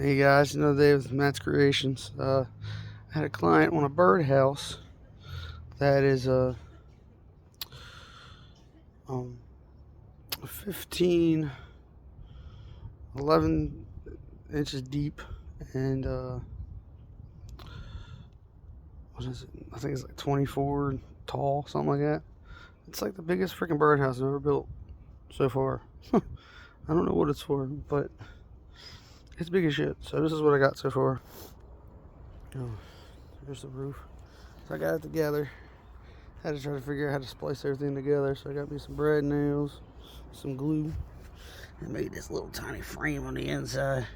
Hey guys, another day with Matt's Creations. I had a client on a birdhouse that is um, 15, 11 inches deep, and what is it? I think it's like 24 tall, something like that. It's like the biggest freaking birdhouse I've ever built so far. I don't know what it's for, but it's big as shit. So this is what I got so far. Oh, there's the roof. So I got it together. Had to try to figure out how to splice everything together. So I got me some brad nails, some glue, and made this little tiny frame on the inside.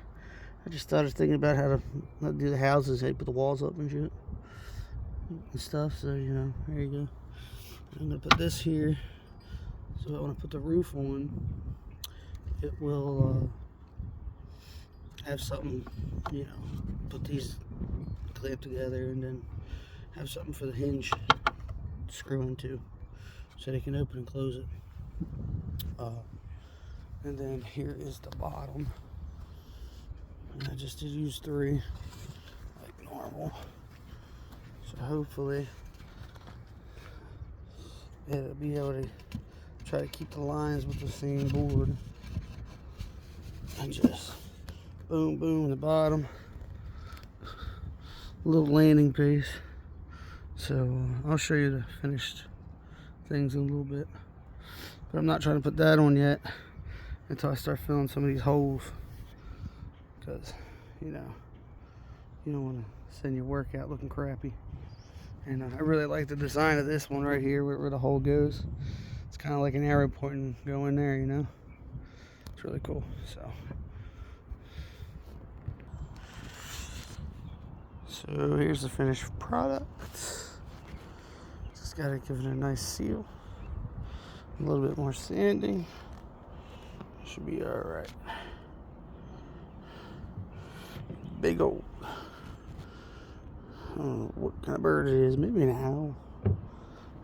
I just started thinking about how to do the houses, how you put the walls up and shit and stuff. So, there you go. I'm gonna put this here. So when I put the roof on, it will have something, put these clamped together, and then have something for the hinge to screw into, so they can open and close it. And then here is the bottom. And I just did use 3, like normal. So hopefully it'll be able to try to keep the lines with the same board. And just boom, boom, the bottom. A little landing piece. So I'll show you the finished things in a little bit. But I'm not trying to put that on yet until I start filling some of these holes. Because, you don't want to send your work out looking crappy. And I really like the design of this one right here, where the hole goes. It's kind of like an arrow pointing going there, It's really cool. So here's the finished product. Just gotta give it a nice seal. A little bit more sanding. Should be alright. Big old, I don't know what kind of bird it is. Maybe an owl. I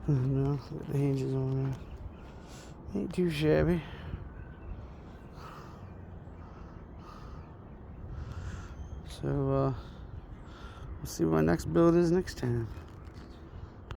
don't know. Got the hinges on there. Ain't too shabby. So we'll see what my next build is next time.